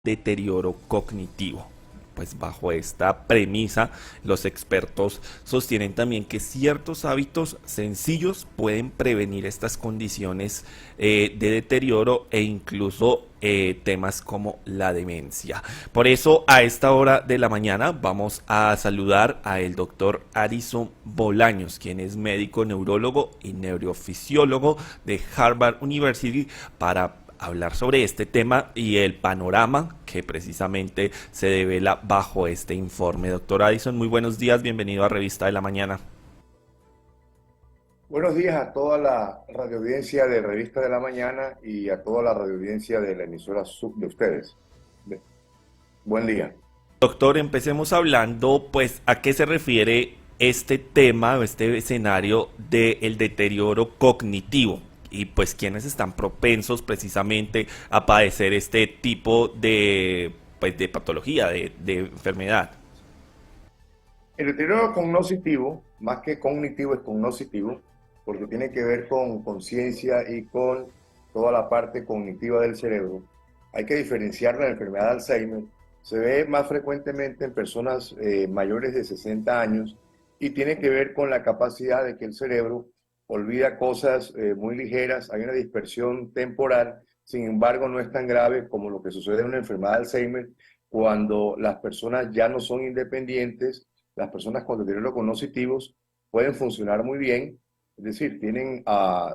deterioro cognitivo. Pues bajo esta premisa, los expertos sostienen también que ciertos hábitos sencillos pueden prevenir estas condiciones de deterioro e incluso temas como la demencia. Por eso, a esta hora de la mañana vamos a saludar a el doctor Addison Bolaños, quien es médico neurólogo y neurofisiólogo de Harvard University, para hablar sobre este tema y el panorama que precisamente se devela bajo este informe. Doctor Addison, muy buenos días, bienvenido a Revista de la Mañana. Buenos días a toda la radioaudiencia de Revista de la Mañana y a toda la radioaudiencia de la emisora sub de ustedes. Buen día. Doctor, empecemos hablando, pues, ¿a qué se refiere este tema o este escenario del deterioro cognitivo? Y pues, ¿quiénes están propensos precisamente a padecer este tipo de, pues, de patología, de enfermedad? El deterioro cognoscitivo, más que cognitivo, es cognoscitivo, porque tiene que ver con conciencia y con toda la parte cognitiva del cerebro. Hay que diferenciar la enfermedad de Alzheimer. Se ve más frecuentemente en personas mayores de 60 años y tiene que ver con la capacidad de que el cerebro olvida cosas muy ligeras, hay una dispersión temporal, sin embargo no es tan grave como lo que sucede en una enfermedad de Alzheimer cuando las personas ya no son independientes. Las personas con deterioro cognitivos pueden funcionar muy bien, es decir, tienen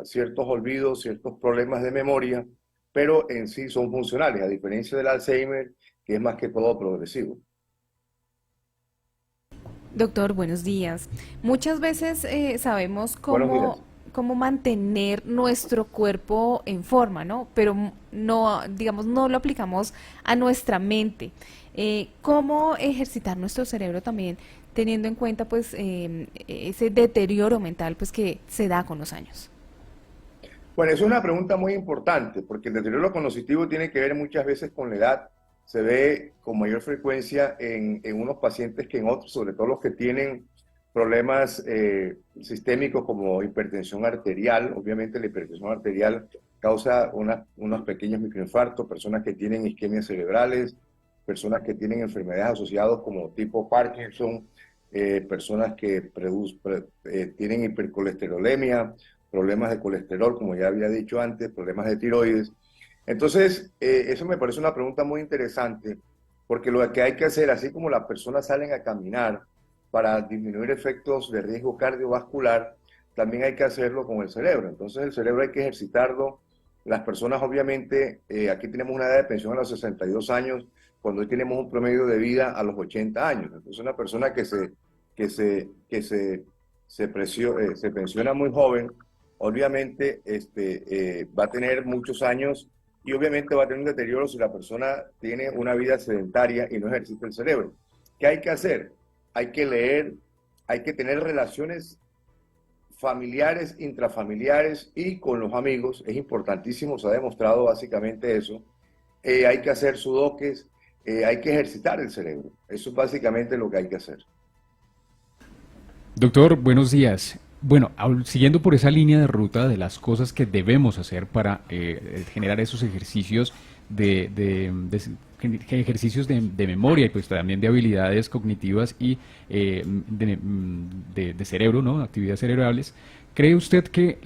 ciertos olvidos, ciertos problemas de memoria, pero en sí son funcionales, a diferencia del Alzheimer, que es más que todo progresivo. Doctor, buenos días. Muchas veces sabemos Buenos cómo, días. cómo mantener nuestro cuerpo en forma, ¿no? Pero no, digamos, no lo aplicamos a nuestra mente. ¿Cómo ejercitar nuestro cerebro también, teniendo en cuenta, pues, ese deterioro mental, pues, que se da con los años? Bueno, es una pregunta muy importante porque el deterioro cognitivo tiene que ver muchas veces con la edad. Se ve con mayor frecuencia en unos pacientes que en otros, sobre todo los que tienen problemas sistémicos como hipertensión arterial. Obviamente la hipertensión arterial causa unos pequeños microinfartos, personas que tienen isquemias cerebrales, personas que tienen enfermedades asociadas como tipo Parkinson, personas que tienen hipercolesterolemia, problemas de colesterol, como ya había dicho antes, problemas de tiroides. Entonces, eso me parece una pregunta muy interesante, porque lo que hay que hacer, así como las personas salen a caminar para disminuir efectos de riesgo cardiovascular, también hay que hacerlo con el cerebro. Entonces, el cerebro hay que ejercitarlo. Las personas, obviamente, aquí tenemos una edad de pensión a los 62 años, cuando hoy tenemos un promedio de vida a los 80 años. Entonces, una persona que se pensiona muy joven, obviamente va a tener muchos años y obviamente va a tener un deterioro si la persona tiene una vida sedentaria y no ejercita el cerebro. ¿Qué hay que hacer? Hay que leer, hay que tener relaciones familiares, intrafamiliares y con los amigos. Es importantísimo, se ha demostrado básicamente eso. Hay que hacer sudoques, hay que ejercitar el cerebro. Eso es básicamente lo que hay que hacer. Doctor, buenos días. Bueno, siguiendo por esa línea de ruta de las cosas que debemos hacer para generar esos ejercicios ejercicios de memoria y pues también de habilidades cognitivas y de cerebro, ¿no? Actividades cerebrales. ¿Cree usted que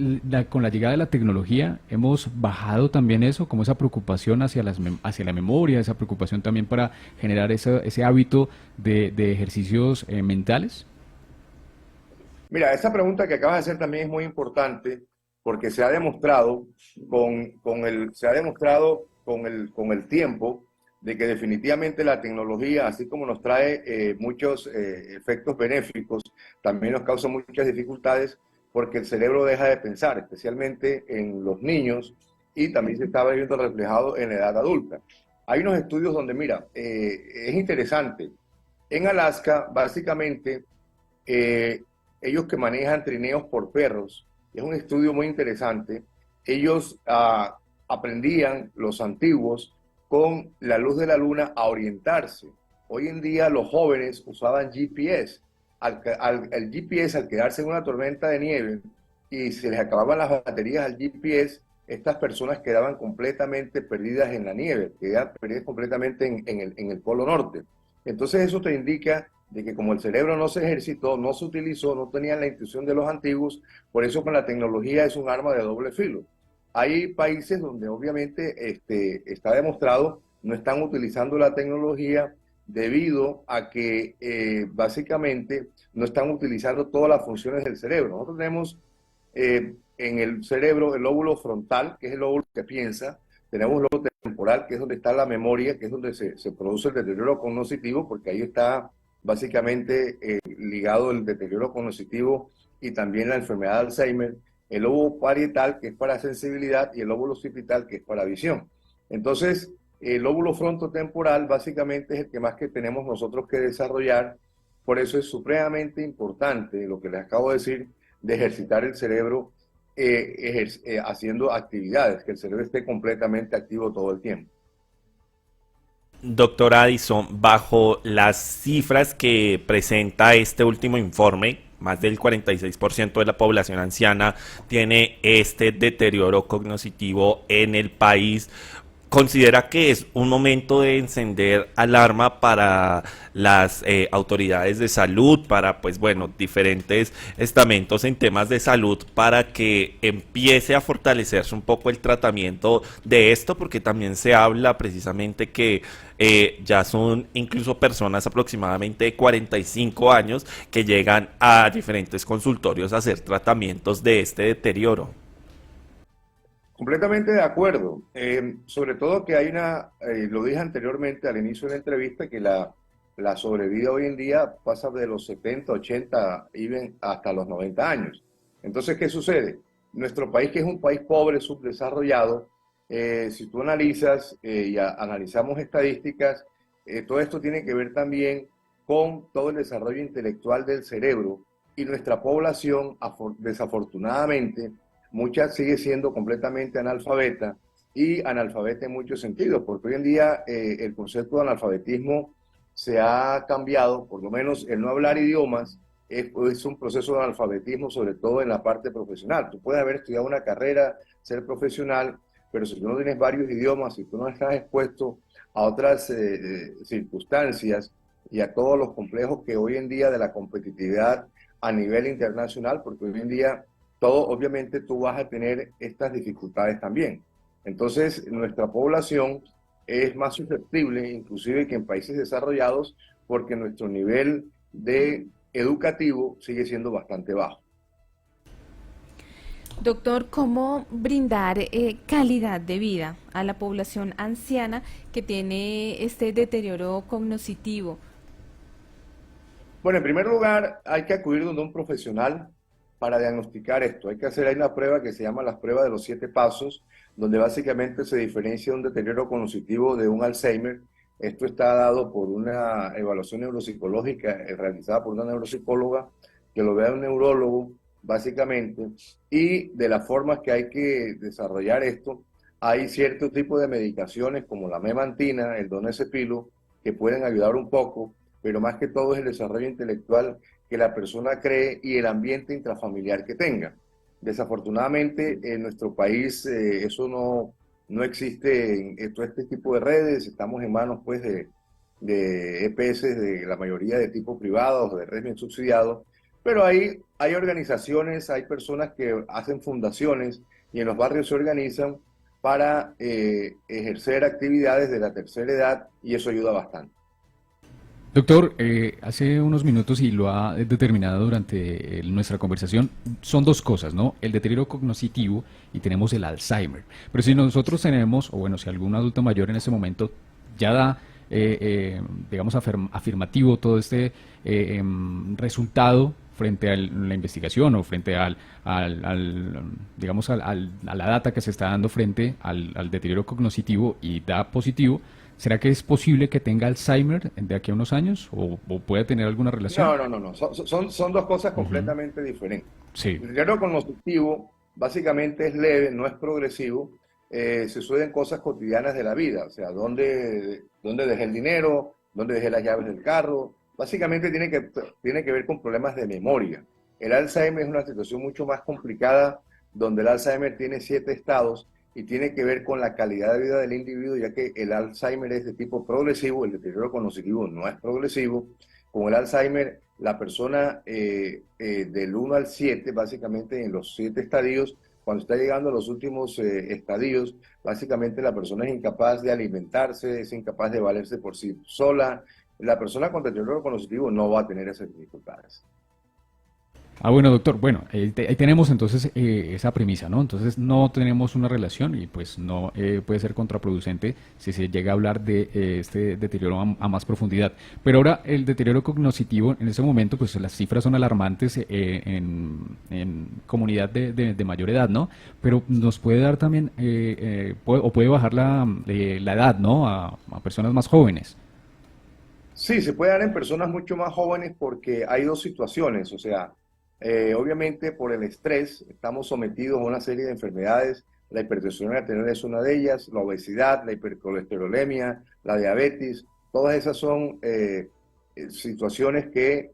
con la llegada de la tecnología hemos bajado también eso, como esa preocupación hacia hacia la memoria, esa preocupación también para generar ese hábito de ejercicios mentales? Mira, esa pregunta que acabas de hacer también es muy importante porque se ha demostrado se ha demostrado con el tiempo de que definitivamente la tecnología, así como nos trae muchos efectos benéficos, también nos causa muchas dificultades porque el cerebro deja de pensar, especialmente en los niños y también se está viendo reflejado en la edad adulta. Hay unos estudios donde, mira, es interesante. En Alaska, básicamente, eh, ellos que manejan trineos por perros, es un estudio muy interesante, ellos aprendían, los antiguos, con la luz de la luna a orientarse. Hoy en día los jóvenes usaban GPS. El GPS, al quedarse en una tormenta de nieve y se les acababan las baterías al GPS, estas personas quedaban completamente perdidas en la nieve, quedaban perdidas completamente en el Polo Norte. Entonces eso te indica de que como el cerebro no se ejercitó, no se utilizó, no tenían la intuición de los antiguos, por eso con la tecnología es un arma de doble filo. Hay países donde obviamente está demostrado no están utilizando la tecnología debido a que básicamente no están utilizando todas las funciones del cerebro. Nosotros tenemos en el cerebro el lóbulo frontal, que es el lóbulo que piensa, tenemos el lóbulo temporal, que es donde está la memoria, que es donde se produce el deterioro cognitivo, porque ahí está básicamente ligado el deterioro cognitivo y también la enfermedad de Alzheimer, el lóbulo parietal, que es para sensibilidad, y el lóbulo occipital, que es para visión. Entonces, el lóbulo frontotemporal básicamente es el que más que tenemos nosotros que desarrollar, por eso es supremamente importante lo que les acabo de decir, de ejercitar el cerebro haciendo actividades, que el cerebro esté completamente activo todo el tiempo. Doctor Addison, bajo las cifras que presenta este último informe, más del 46% de la población anciana tiene este deterioro cognitivo en el país. ¿Considera que es un momento de encender alarma para las autoridades de salud, para, pues bueno, diferentes estamentos en temas de salud, para que empiece a fortalecerse un poco el tratamiento de esto? Porque también se habla precisamente que ya son incluso personas aproximadamente de 45 años que llegan a diferentes consultorios a hacer tratamientos de este deterioro. Completamente de acuerdo. Sobre todo que hay lo dije anteriormente al inicio de la entrevista, que la sobrevida hoy en día pasa de los 70, 80 y hasta los 90 años. Entonces, ¿qué sucede? Nuestro país, que es un país pobre, subdesarrollado, si tú analizas analizamos estadísticas, todo esto tiene que ver también con todo el desarrollo intelectual del cerebro, y nuestra población, desafortunadamente, mucha sigue siendo completamente analfabeta, y analfabeta en muchos sentidos, porque hoy en día el concepto de analfabetismo se ha cambiado, por lo menos el no hablar idiomas es un proceso de analfabetismo, sobre todo en la parte profesional. Tú puedes haber estudiado una carrera, ser profesional, pero si tú no tienes varios idiomas, si tú no estás expuesto a otras circunstancias y a todos los complejos que hoy en día de la competitividad a nivel internacional, porque hoy en día obviamente tú vas a tener estas dificultades también. Entonces, nuestra población es más susceptible, inclusive que en países desarrollados, porque nuestro nivel educativo sigue siendo bastante bajo. Doctor, ¿cómo brindar calidad de vida a la población anciana que tiene este deterioro cognitivo? Bueno, en primer lugar, hay que acudir donde un profesional para diagnosticar esto. Hay una prueba que se llama las pruebas de los 7 pasos, donde básicamente se diferencia un deterioro cognitivo de un Alzheimer. Esto está dado por una evaluación neuropsicológica realizada por una neuropsicóloga, que lo vea un neurólogo, básicamente, y de las formas que hay que desarrollar esto, hay cierto tipo de medicaciones como la memantina, el donepezilo, que pueden ayudar un poco, pero más que todo es el desarrollo intelectual que la persona cree y el ambiente intrafamiliar que tenga. Desafortunadamente en nuestro país eso no existe en todo este tipo de redes, estamos en manos pues de EPS de la mayoría de tipo privado o de régimen subsidiado, pero hay organizaciones, hay personas que hacen fundaciones y en los barrios se organizan para ejercer actividades de la tercera edad, y eso ayuda bastante. Doctor, hace unos minutos y lo ha determinado durante nuestra conversación, son dos cosas, ¿no? El deterioro cognitivo y tenemos el Alzheimer. Pero si nosotros tenemos, o bueno, si algún adulto mayor en ese momento ya da, digamos, afirmativo todo este resultado frente a la investigación o frente digamos, a la data que se está dando frente al deterioro cognitivo y da positivo, ¿será que es posible que tenga Alzheimer de aquí a unos años o puede tener alguna relación? No. Son dos cosas completamente diferentes. Sí. El deterioro cognitivo básicamente es leve, no es progresivo. Se suceden cosas cotidianas de la vida, o sea, dónde dejé el dinero, dónde dejé las llaves del carro. Básicamente tiene que ver con problemas de memoria. El Alzheimer es una situación mucho más complicada, donde el Alzheimer tiene 7 estados, y tiene que ver con la calidad de vida del individuo, ya que el Alzheimer es de tipo progresivo, el deterioro cognitivo no es progresivo. Con el Alzheimer, la persona del 1 al 7, básicamente en los 7 estadios, cuando está llegando a los últimos estadios, básicamente la persona es incapaz de alimentarse, es incapaz de valerse por sí sola. La persona con deterioro cognitivo no va a tener esas dificultades. Ah, bueno, doctor, bueno, ahí tenemos entonces esa premisa, ¿no? Entonces no tenemos una relación y pues no puede ser contraproducente si se llega a hablar de este deterioro a más profundidad. Pero ahora el deterioro cognitivo, en este momento, pues las cifras son alarmantes en comunidad de mayor edad, ¿no? Pero nos puede dar también, o puede bajar la edad, ¿no? A personas más jóvenes. Sí, se puede dar en personas mucho más jóvenes porque hay dos situaciones, o sea, obviamente por el estrés estamos sometidos a una serie de enfermedades, la hipertensión arterial es una de ellas, la obesidad, la hipercolesterolemia, la diabetes, todas esas son situaciones que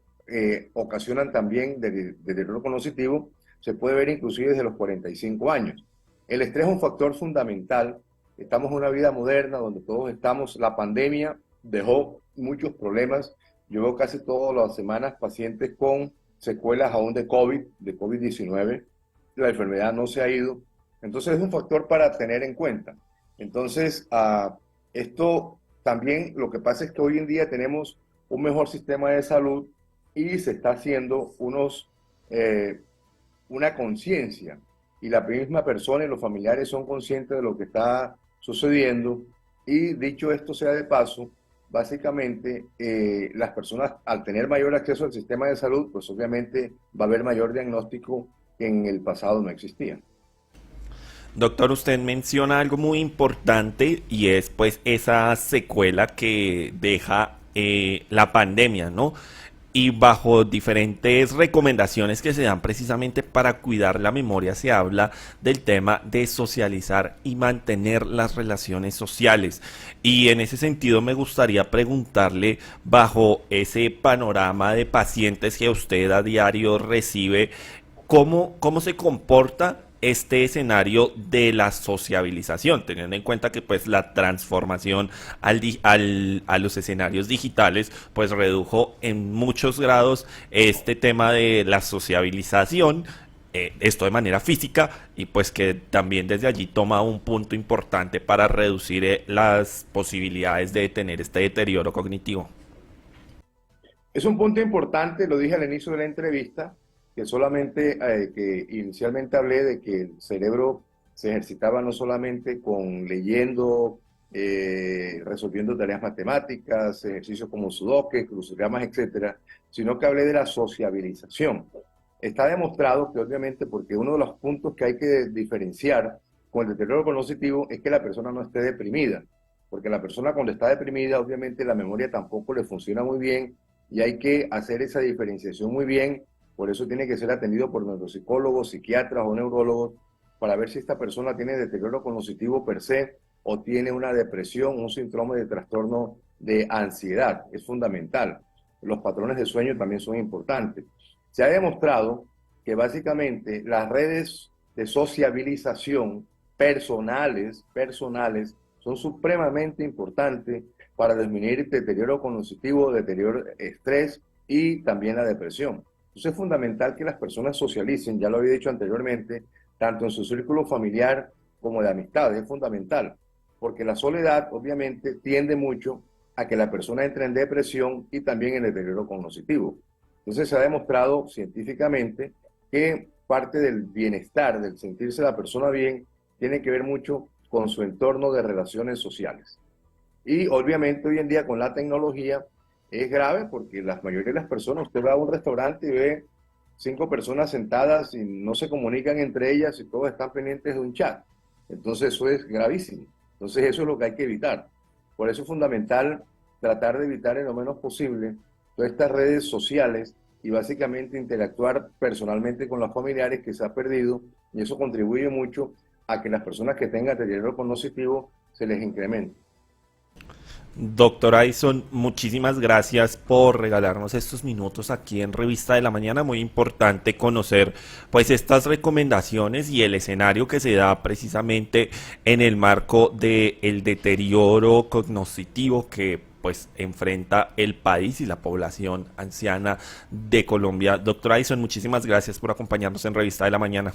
ocasionan también deterioro cognitivo, se puede ver inclusive desde los 45 años. El estrés es un factor fundamental, estamos en una vida moderna donde todos estamos, la pandemia dejó muchos problemas. Yo veo casi todas las semanas pacientes con secuelas aún de COVID-19. La enfermedad no se ha ido. Entonces es un factor para tener en cuenta. Entonces, esto también lo que pasa es que hoy en día tenemos un mejor sistema de salud y se está haciendo una conciencia. Y la misma persona y los familiares son conscientes de lo que está sucediendo. Y dicho esto sea de paso, básicamente las personas al tener mayor acceso al sistema de salud, pues obviamente va a haber mayor diagnóstico que en el pasado no existía. Doctor, usted menciona algo muy importante y es pues esa secuela que deja la pandemia, ¿no? Y bajo diferentes recomendaciones que se dan precisamente para cuidar la memoria, se habla del tema de socializar y mantener las relaciones sociales. Y en ese sentido me gustaría preguntarle, bajo ese panorama de pacientes que usted a diario recibe, ¿cómo se comporta este escenario de la sociabilización, teniendo en cuenta que pues la transformación a los escenarios digitales pues redujo en muchos grados este tema de la sociabilización, esto de manera física, y pues que también desde allí toma un punto importante para reducir las posibilidades de tener este deterioro cognitivo? Es un punto importante, lo dije al inicio de la entrevista, que inicialmente hablé de que el cerebro se ejercitaba no solamente con leyendo, resolviendo tareas matemáticas, ejercicios como sudoku, crucigramas, etcétera, sino que hablé de la sociabilización. Está demostrado que obviamente, porque uno de los puntos que hay que diferenciar con el deterioro cognitivo es que la persona no esté deprimida, porque la persona cuando está deprimida, obviamente la memoria tampoco le funciona muy bien y hay que hacer esa diferenciación muy bien. Por eso tiene que ser atendido por neuropsicólogos, psiquiatras o neurólogos para ver si esta persona tiene deterioro cognitivo per se o tiene una depresión, un síndrome de trastorno de ansiedad. Es fundamental. Los patrones de sueño también son importantes. Se ha demostrado que básicamente las redes de sociabilización personales son supremamente importantes para disminuir deterioro cognitivo, deterioro estrés y también la depresión. Entonces es fundamental que las personas socialicen, ya lo había dicho anteriormente, tanto en su círculo familiar como de amistades, es fundamental, porque la soledad obviamente tiende mucho a que la persona entre en depresión y también en deterioro cognitivo. Entonces se ha demostrado científicamente que parte del bienestar, del sentirse la persona bien, tiene que ver mucho con su entorno de relaciones sociales. Y obviamente hoy en día con la tecnología es grave porque la mayoría de las personas, usted va a un restaurante y ve 5 personas sentadas y no se comunican entre ellas y todos están pendientes de un chat. Entonces eso es gravísimo. Entonces eso es lo que hay que evitar. Por eso es fundamental tratar de evitar en lo menos posible todas estas redes sociales y básicamente interactuar personalmente con los familiares que se ha perdido y eso contribuye mucho a que las personas que tengan deterioro cognitivo se les incremente. Doctor Addison, muchísimas gracias por regalarnos estos minutos aquí en Revista de la Mañana. Muy importante conocer pues estas recomendaciones y el escenario que se da precisamente en el marco del deterioro cognitivo que pues enfrenta el país y la población anciana de Colombia. Doctor Addison, muchísimas gracias por acompañarnos en Revista de la Mañana.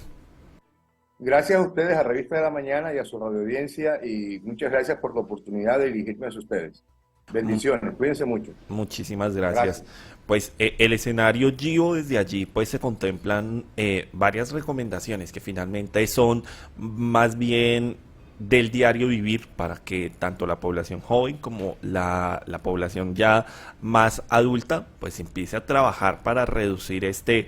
Gracias a ustedes, a Revista de la Mañana y a su radioaudiencia, y muchas gracias por la oportunidad de dirigirme a ustedes. Bendiciones, cuídense mucho. Muchísimas gracias. Gracias. Pues el escenario GIO, desde allí pues se contemplan varias recomendaciones que finalmente son más bien del diario vivir para que tanto la población joven como la población ya más adulta pues empiece a trabajar para reducir este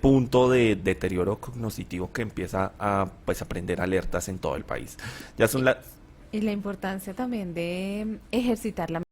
punto de deterioro cognitivo que empieza a pues a prender alertas en todo el país. Ya son las Y la importancia también de ejercitar la